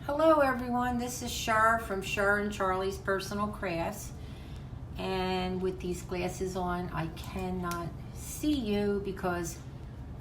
Hello everyone, this is Char from CHER&CHARLIES Personal Crafts, and with these glasses on I cannot see you because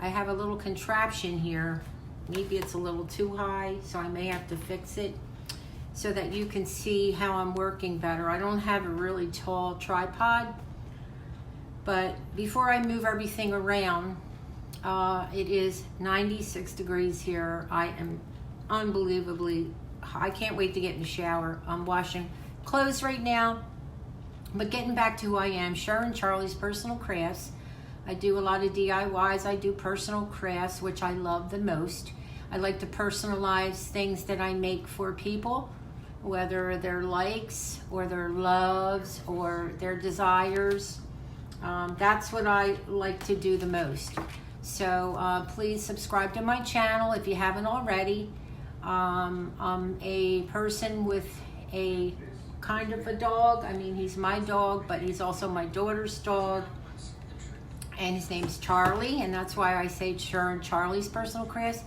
I have a little contraption here. Maybe it's a little too high, so I may have to fix it so that you can see how I'm working better. I don't have a really tall tripod, but before I move everything around, it is 96 degrees here. I am unbelievably, I can't wait to get in the shower. I'm washing clothes right now, but getting back to who I am, CHER&CHARLIES Personal Crafts. I do a lot of DIYs. I do personal crafts, which I love the most. I like to personalize things that I make for people, whether their likes or their loves or their desires. That's what I like to do the most. So please subscribe to my channel if you haven't already. I'm a person with a kind of a dog. I mean, he's my dog, but he's also my daughter's dog. And his name's Charlie, and that's why I say CHER&CHARLIES Personal Crafts,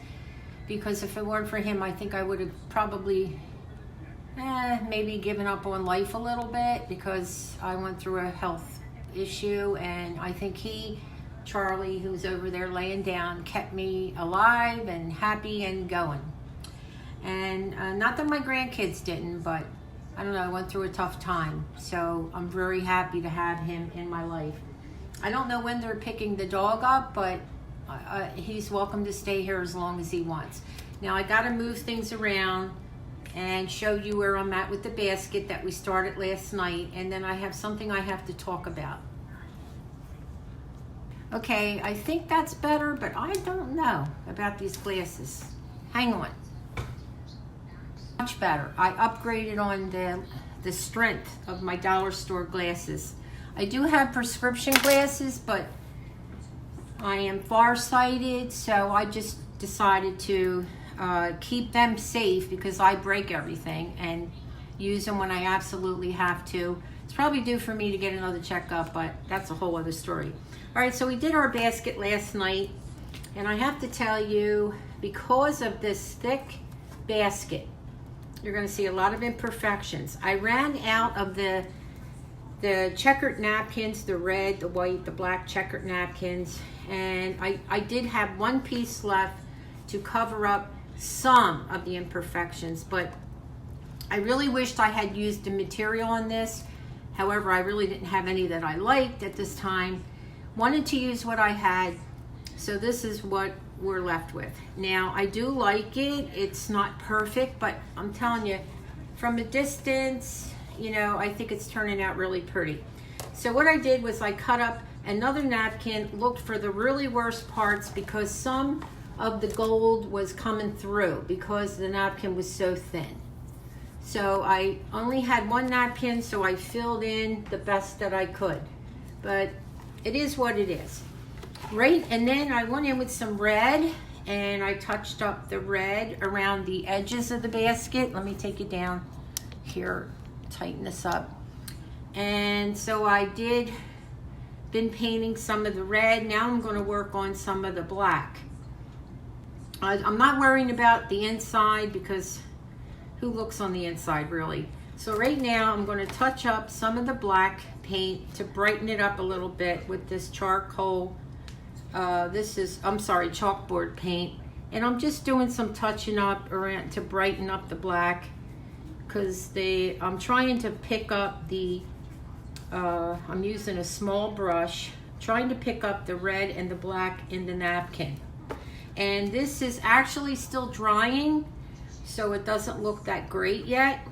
because if it weren't for him, I think I would have probably maybe given up on life a little bit, because I went through a health issue, and I think Charlie, who's over there laying down, kept me alive and happy and going. And not that my grandkids didn't, but I don't know, I went through a tough time. So I'm very happy to have him in my life. I don't know when they're picking the dog up, but he's welcome to stay here as long as he wants. Now I gotta move things around and show you where I'm at with the basket that we started last night, and then I have something I have to talk about. Okay, I think that's better, but I don't know about these glasses. Hang on. Much better. I upgraded on the strength of my dollar store glasses. I do have prescription glasses, but I am farsighted, so I just decided to keep them safe because I break everything, and use them when I absolutely have to. It's probably due for me to get another checkup, but that's a whole other story. All right, so we did our basket last night, and I have to tell you, because of this thick basket, you're going to see a lot of imperfections. I ran out of the checkered napkins, the red, the white, the black checkered napkins, and I did have one piece left to cover up some of the imperfections, but I really wished I had used the material on this. However, I really didn't have any that I liked at this time. Wanted to use what I had, so this is what we're left with. Now, I do like it. It's not perfect, but I'm telling you, from a distance, you know, I think it's turning out really pretty. So what I did was I cut up another napkin, looked for the really worst parts because some of the gold was coming through because the napkin was so thin. So I only had one napkin, so I filled in the best that I could. But it is what it is. Right, and then I went in with some red, and I touched up the red around the edges of the basket. Let me take it down here, tighten this up. And so I been painting some of the red. Now I'm going to work on some of the black. I'm not worrying about the inside because who looks on the inside really? So right now I'm going to touch up some of the black paint to brighten it up a little bit with this charcoal. Chalkboard paint, and I'm just doing some touching up around to brighten up the black, because I'm trying to pick up the I'm using a small brush, trying to pick up the red and the black in the napkin. And this is actually still drying, so it doesn't look that great yet,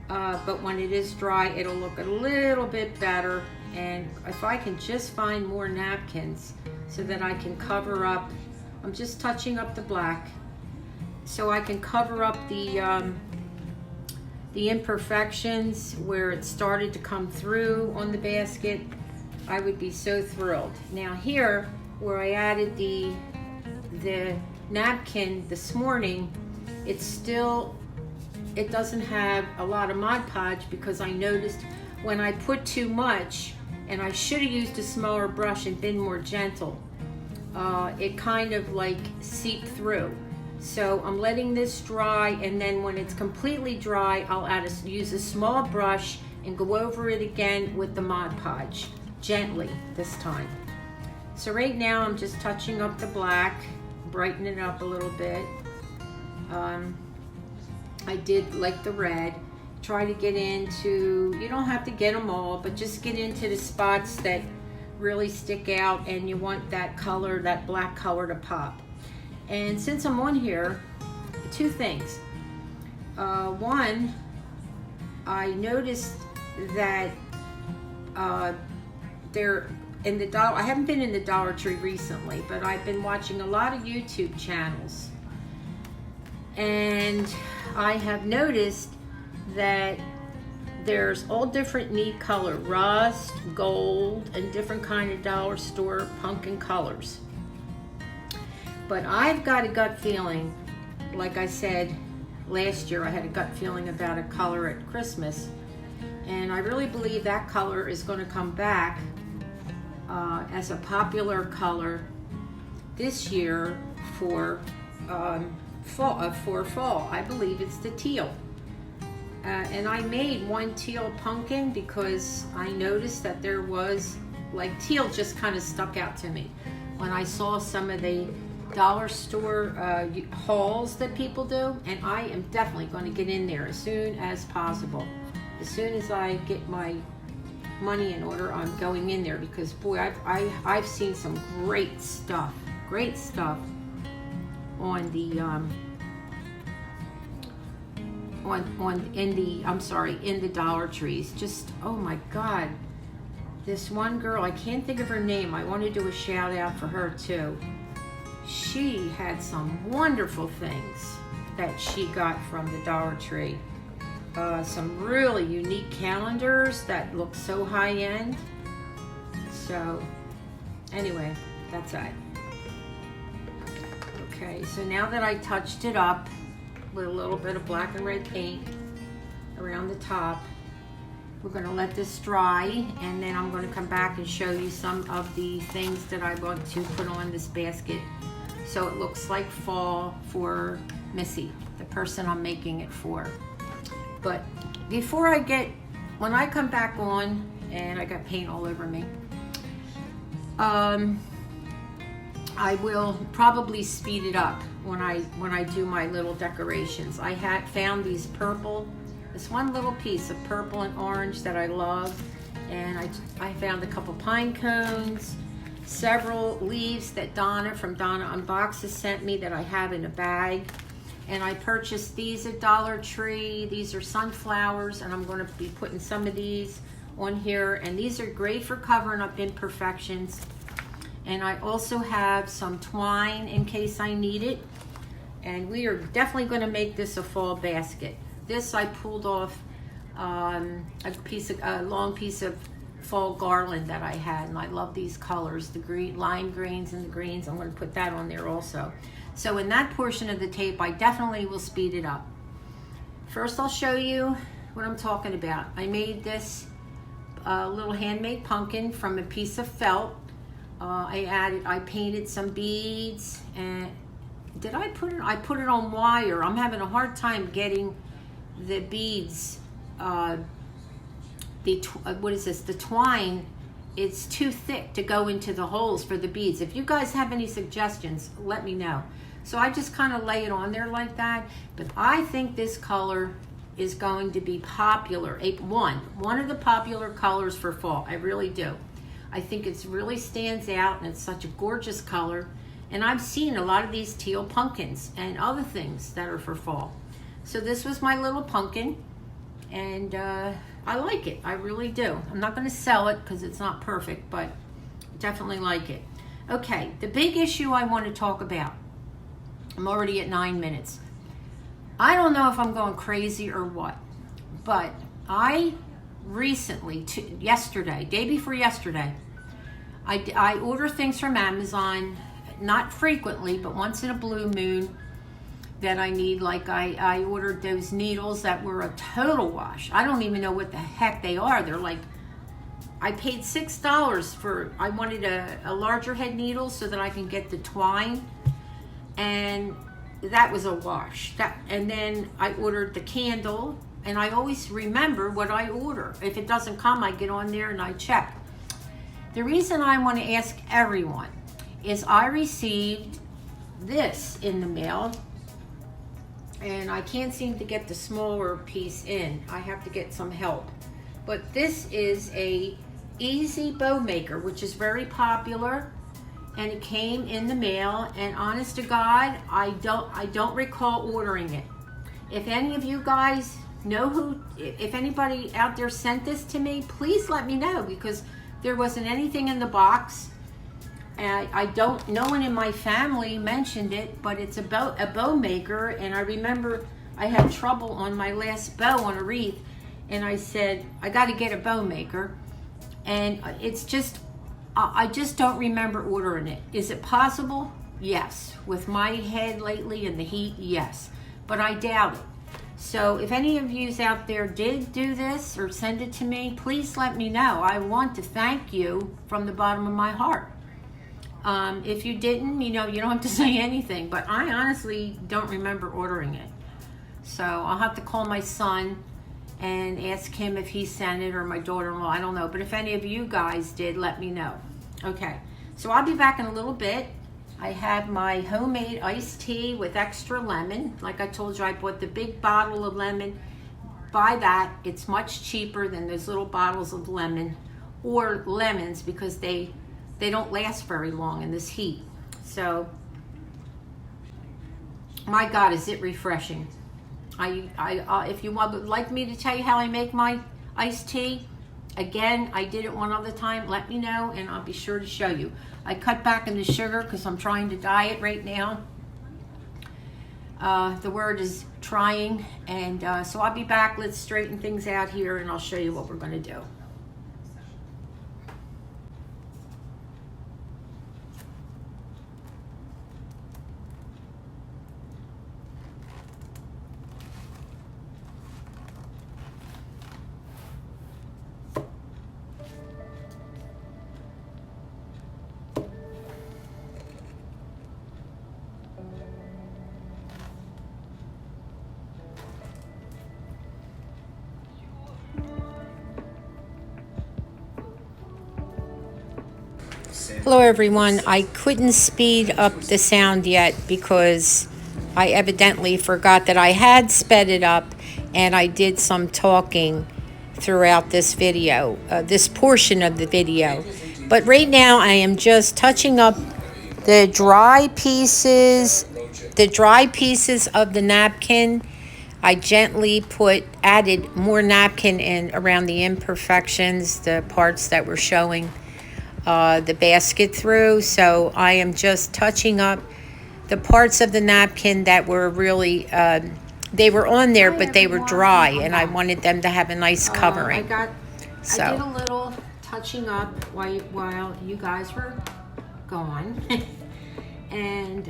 but when it is dry it'll look a little bit better. And if I can just find more napkins so that I can cover up, I'm just touching up the black so I can cover up the imperfections where it started to come through on the basket, I would be so thrilled. Now here, where I added the napkin this morning, it doesn't have a lot of Mod Podge because I noticed when I put too much, and I should have used a smaller brush and been more gentle, it kind of like seeped through. So I'm letting this dry, and then when it's completely dry, I'll use a small brush and go over it again with the Mod Podge, gently this time. So right now I'm just touching up the black, brightening it up a little bit. I did like the red. Try to get into, you don't have to get them all, but just get into the spots that really stick out and you want that color, that black color to pop. And since I'm on here, two things. One, I noticed that they're in the I haven't been in the Dollar Tree recently, but I've been watching a lot of YouTube channels. And I have noticed that there's all different neat color, rust, gold, and different kind of dollar store pumpkin colors. But I've got a gut feeling, like I said last year, I had a gut feeling about a color at Christmas, and I really believe that color is going to come back as a popular color this year for fall. I believe it's the teal. And I made one teal pumpkin because I noticed that there was, like, teal just kind of stuck out to me when I saw some of the dollar store hauls that people do, and I am definitely going to get in there as soon as possible. As soon as I get my money in order, I'm going in there, because boy, I've seen some great stuff on the in the Dollar Trees. Just, oh my God, this one girl, I can't think of her name. I want to do a shout out for her too. She had some wonderful things that she got from the Dollar Tree. Some really unique calendars that look so high end. So anyway, that's it. Okay, so now that I touched it up with a little bit of black and red paint around the top, we're going to let this dry, and then I'm going to come back and show you some of the things that I want to put on this basket so it looks like fall for Missy, the person I'm making it for. But before when I come back on, and I got paint all over me, I will probably speed it up when I do my little decorations. I had found this one little piece of purple and orange that I love, and I found a couple pine cones, several leaves that Donna from Donna Unboxes sent me that I have in a bag, and I purchased these at Dollar Tree. These are sunflowers, and I'm going to be putting some of these on here, and these are great for covering up imperfections. And I also have some twine in case I need it. And we are definitely going to make this a fall basket. This I pulled off a long piece of fall garland that I had, and I love these colors, the green, lime greens and the greens. I'm going to put that on there also. So in that portion of the tape, I definitely will speed it up. First, I'll show you what I'm talking about. I made this little handmade pumpkin from a piece of felt. I painted some beads, and I put it on wire. I'm having a hard time getting the beads, what is this, the twine, it's too thick to go into the holes for the beads. If you guys have any suggestions, let me know. So I just kind of lay it on there like that, but I think this color is going to be popular, one of the popular colors for fall. I really do. I think it really stands out, and it's such a gorgeous color. And I've seen a lot of these teal pumpkins and other things that are for fall. So this was my little pumpkin, and I like it. I really do. I'm not going to sell it because it's not perfect, but definitely like it. Okay, the big issue I want to talk about. I'm already at 9 minutes. I don't know if I'm going crazy or what, but I recently, day before yesterday, I order things from Amazon, not frequently, but once in a blue moon that I need. Like I ordered those needles that were a total wash. I don't even know what the heck they are. They're like, I paid $6 for, I wanted a larger head needle so that I can get the twine, and that was a wash. And then I ordered the candle, and I always remember what I order. If it doesn't come, I get on there and I check. The reason I want to ask everyone is I received this in the mail, and I can't seem to get the smaller piece in. I have to get some help. But this is a easy bow maker, which is very popular, and it came in the mail, and honest to God, I don't recall ordering it. If any of you guys know if anybody out there sent this to me, please let me know, because there wasn't anything in the box. And no one in my family mentioned it, but it's a bow maker, and I remember I had trouble on my last bow on a wreath, and I said, I got to get a bow maker, and it's just, I just don't remember ordering it. Is it possible? Yes. With my head lately and the heat, yes, but I doubt it. So if any of you out there did do this or send it to me, please let me know. I want to thank you from the bottom of my heart. If you didn't, you don't have to say anything, but I honestly don't remember ordering it. So I'll have to call my son and ask him if he sent it, or my daughter-in-law, I don't know. But if any of you guys did, let me know. Okay, so I'll be back in a little bit. I have my homemade iced tea with extra lemon. Like I told you, I bought the big bottle of lemon. Buy that. It's much cheaper than those little bottles of lemon or lemons, because they don't last very long in this heat. So, my God, is it refreshing. If you would like me to tell you how I make my iced tea, again, I did it one other time, let me know, and I'll be sure to show you. I cut back on the sugar because I'm trying to diet right now. The word is trying, and so I'll be back. Let's straighten things out here, and I'll show you what we're going to do. Hello everyone. I couldn't speed up the sound yet because I evidently forgot that I had sped it up, and I did some talking throughout this video, this portion of the video. But right now I am just touching up the dry pieces of the napkin. I gently added more napkin in around the imperfections, the parts that were showing the basket through. So I am just touching up the parts of the napkin that were really, they were on there, but they were dry, and I wanted them to have a nice covering. I did a little touching up while you guys were gone. And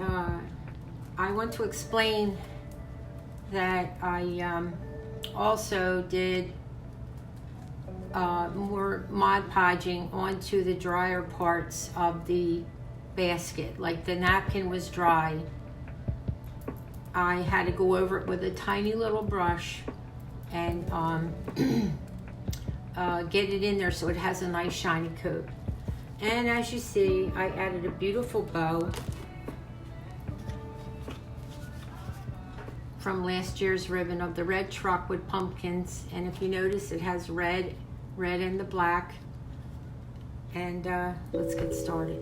I want to explain that I also did more Mod Podging onto the drier parts of the basket. Like the napkin was dry, I had to go over it with a tiny little brush and get it in there so it has a nice shiny coat. And as you see, I added a beautiful bow from last year's ribbon of the red truck with pumpkins. And if you notice, it has red and the black. And let's get started.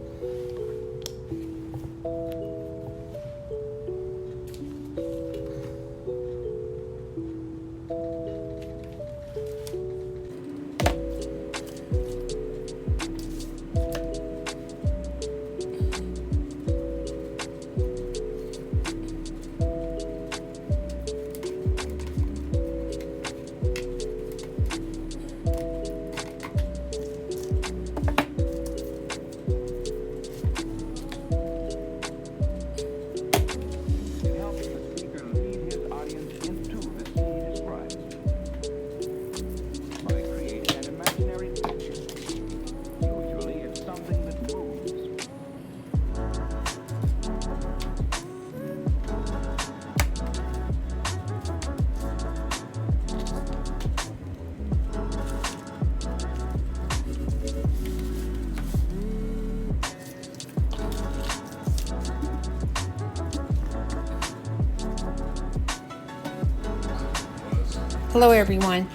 Hello everyone.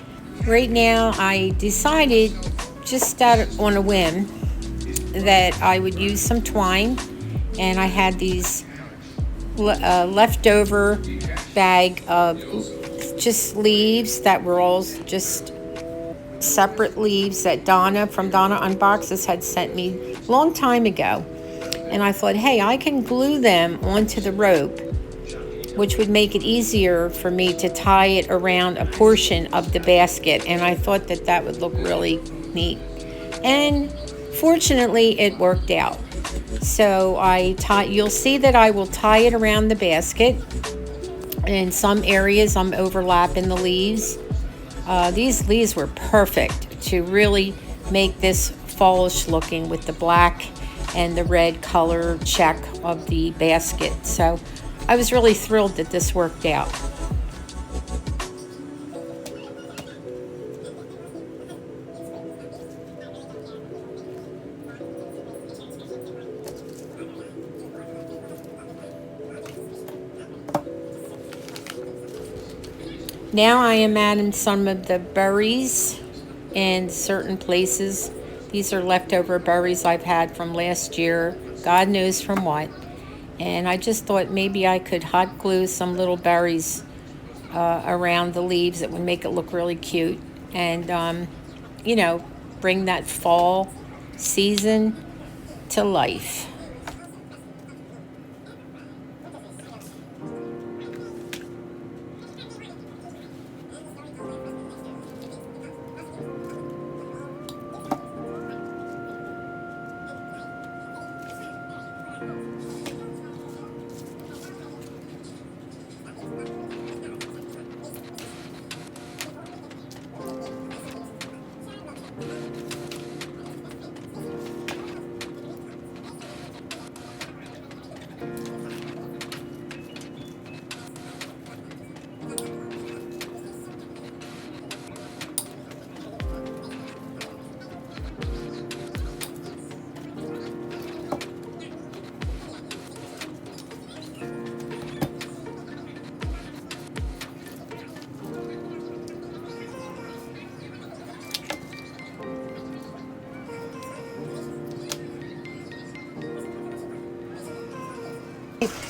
Right now I decided, just on a whim, that I would use some twine, and I had these leftover bag of just leaves that were all just separate leaves that Donna from Donna Unboxes had sent me a long time ago. And I thought, hey, I can glue them onto the rope, which would make it easier for me to tie it around a portion of the basket. And I thought that that would look really neat. And fortunately, it worked out. So you'll see that I will tie it around the basket. In some areas, I'm overlapping the leaves. These leaves were perfect to really make this fallish looking with the black and the red color check of the basket. So I was really thrilled that this worked out. Now I am adding some of the berries in certain places. These are leftover berries I've had from last year, God knows from what. And I just thought maybe I could hot glue some little berries around the leaves. That would make it look really cute. And, you know, bring that fall season to life.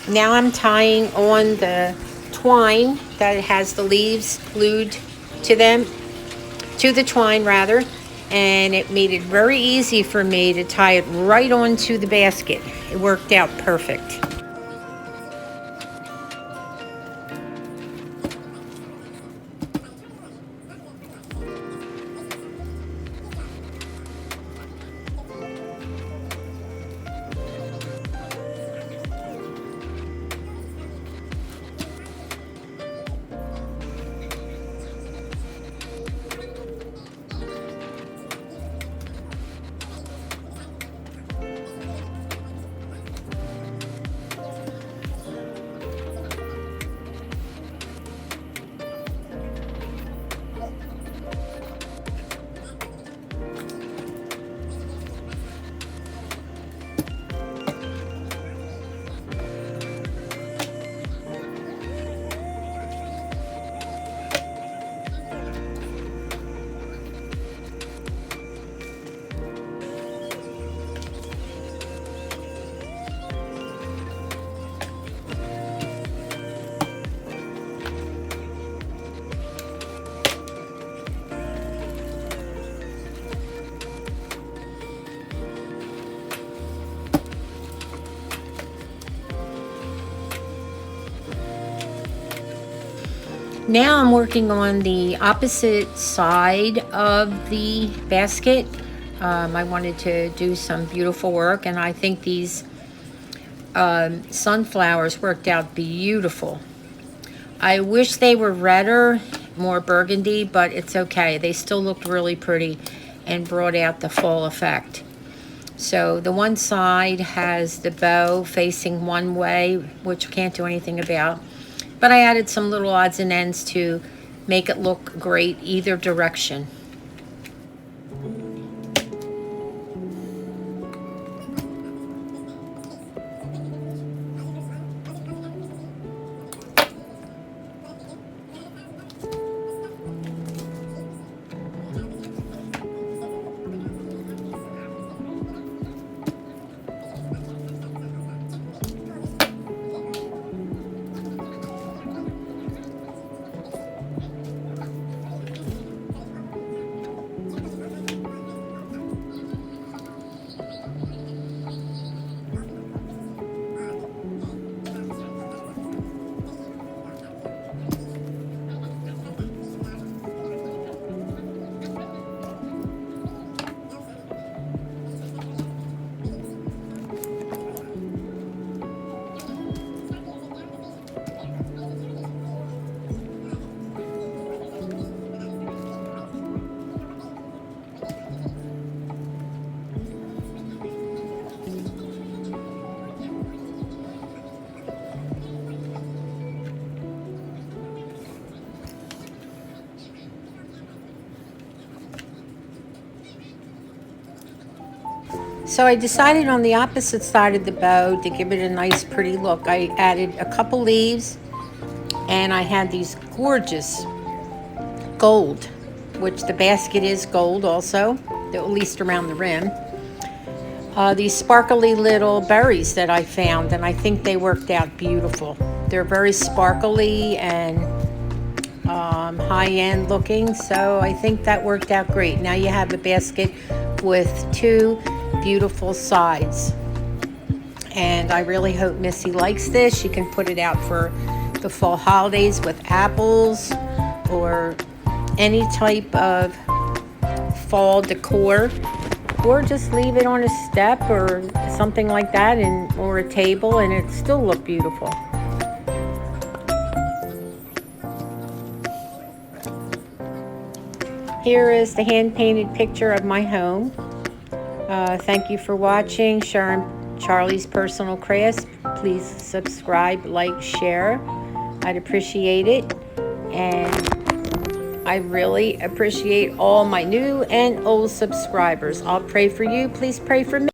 Now I'm tying on the twine that has the leaves glued to them, to the twine rather, and it made it very easy for me to tie it right onto the basket. It worked out perfect. Now I'm working on the opposite side of the basket. I wanted to do some beautiful work, and I think these sunflowers worked out beautiful. I wish they were redder, more burgundy, but it's okay. They still looked really pretty and brought out the fall effect. So the one side has the bow facing one way, which we can't do anything about. But I added some little odds and ends to make it look great either direction. So I decided on the opposite side of the bow to give it a nice pretty look. I added a couple leaves, and I had these gorgeous gold, which the basket is gold also, at least around the rim. These sparkly little berries that I found, and I think they worked out beautiful. They're very sparkly and high-end looking, so I think that worked out great. Now you have a basket with two beautiful sides, and I really hope Missy likes this. She can put it out for the fall holidays with apples or any type of fall decor, or just leave it on a step or something like that, or a table, and it still look beautiful. Here is the hand-painted picture of my home. Thank you for watching CHER&CHARLIES Personal Crafts. Please subscribe, like, share. I'd appreciate it. And I really appreciate all my new and old subscribers. I'll pray for you. Please pray for me.